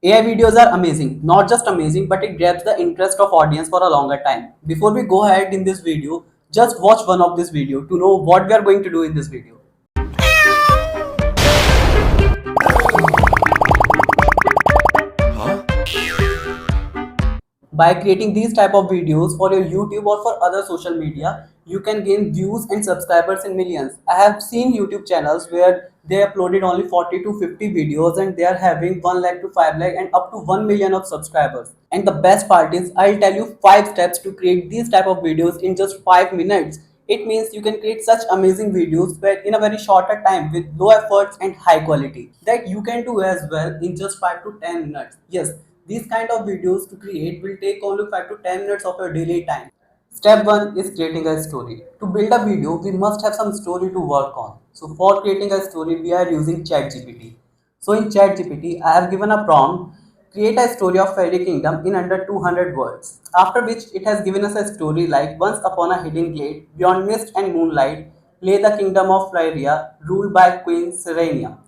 AI videos are amazing, not just amazing, but it grabs the interest of audience for a longer time. Before we go ahead in this video, just watch one of this video to know what we are going to do in this video. By creating these type of videos for your YouTube or for other social media, you can gain views and subscribers in millions. I have seen YouTube channels where they uploaded only 40 to 50 videos and they are having 1 lakh to 5 lakh and up to 1 million of subscribers. And the best part is I'll tell you 5 steps to create these type of videos in just 5 minutes. It means you can create such amazing videos but in a very shorter time with low efforts and high quality that you can do as well in just 5 to 10 minutes. Yes, these kind of videos to create will take only 5 to 10 minutes of your daily time. Step 1 is creating a story. To build a video, we must have some story to work on. So for creating a story, we are using ChatGPT. So in ChatGPT, I have given a prompt, create a story of Fairy Kingdom in under 200 words. After which it has given us a story like once upon a hidden glade, beyond mist and moonlight, lay the kingdom of Lyria, ruled by Queen Serenia.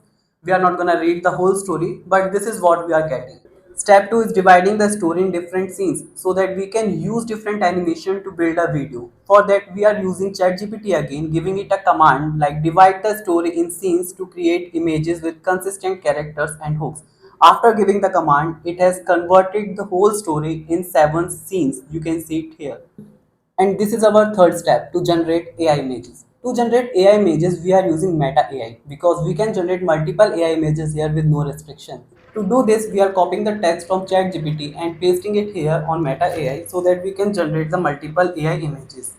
We are not gonna read the whole story, but this is what we are getting. Step 2 is dividing the story in different scenes so that we can use different animation to build a video. For that we are using ChatGPT again, giving it a command like divide the story in scenes to create images with consistent characters and hooks. After giving the command, it has converted the whole story in 7 scenes. You can see it here. And this is our third step to generate AI images. To generate AI images, we are using Meta AI because we can generate multiple AI images here with no restriction. To do this, we are copying the text from ChatGPT and pasting it here on Meta AI so that we can generate the multiple AI images.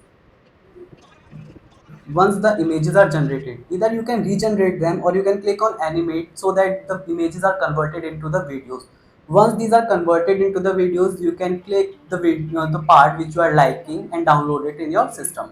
Once the images are generated, either you can regenerate them or you can click on animate so that the images are converted into the videos. Once these are converted into the videos, you can click the video, the part which you are liking and download it in your system.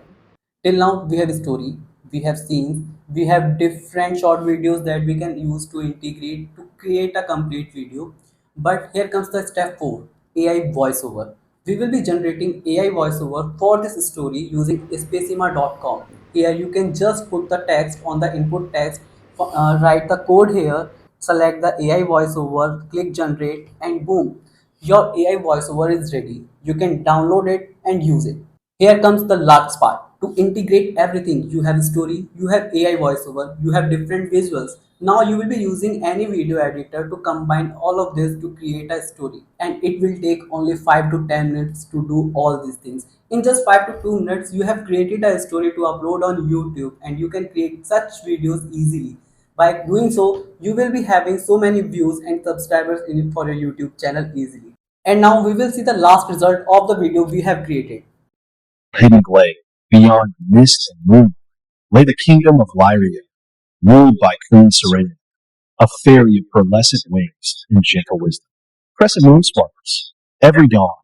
Till now we have story, we have scenes, we have different short videos that we can use to integrate to create a complete video. But here comes the step 4, AI voiceover. We will be generating AI voiceover for this story using spacima.com. Here you can just put the text on the input text, write the code here, select the AI voiceover, click generate, and boom, your AI voiceover is ready. You can download it and use it. Here comes the last part. To integrate everything, you have story, you have AI voiceover, you have different visuals. Now you will be using any video editor to combine all of this to create a story. And it will take only 5 to 10 minutes to do all these things. In just 5 to 2 minutes, you have created a story to upload on YouTube and you can create such videos easily. By doing so, you will be having so many views and subscribers in it for your YouTube channel easily. And now we will see the last result of the video we have created. Hidden glade, beyond mist and moon, lay the kingdom of Lyria, ruled by Queen Serena, a fairy of pearlescent wings and gentle wisdom. Crescent moon sparkles. Every dawn,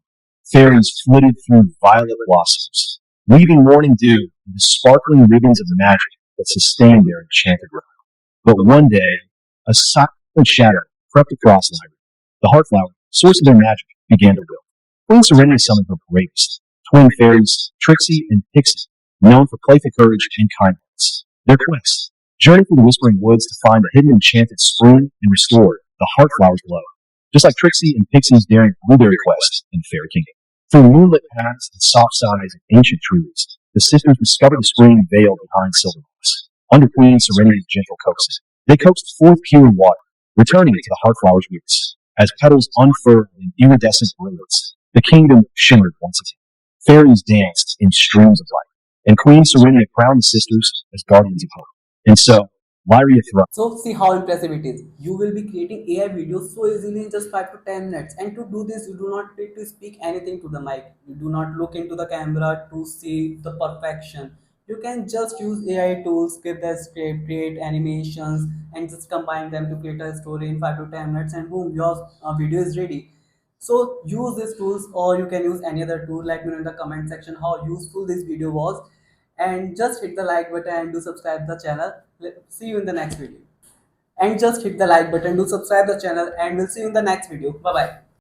fairies flitted through violet blossoms, weaving morning dew into sparkling ribbons of magic that sustained their enchanted realm. But one day, a silent shadow crept across Lyria. The heartflower, source of their magic, began to wilt. Queen Serena summoned her bravest, twin fairies, Trixie and Pixie, known for playful courage and kindness. Their quest, journey through the whispering woods to find the hidden enchanted spring and restore the heartflower's glow. Just like Trixie and Pixie's daring blueberry quest in the Fairy Kingdom. Through moonlit paths and soft sighs of ancient trees, the sisters discovered the spring veiled behind silver moss. Under Queen Serena's gentle coaxing, they coaxed forth pure water, returning it to the heartflower's roots. As petals unfurled in iridescent brilliance, the kingdom shimmered once again. Fairies danced in streams of light, and Queen Serena crowned the sisters as guardians of hope. And so, Lyria thrived. So see how impressive it is. You will be creating AI videos so easily in just 5 to 10 minutes. And to do this, you do not need to speak anything to the mic. You do not look into the camera to see the perfection. You can just use AI tools, give the script, create animations, and just combine them to create a story in 5 to 10 minutes, and boom, your video is ready. So use these tools or you can use any other tool. Let me know in the comment section how useful this video was. And just hit the like button and do subscribe the channel. See you in the next video. And just hit the like button, do subscribe the channel, and we'll see you in the next video. Bye bye.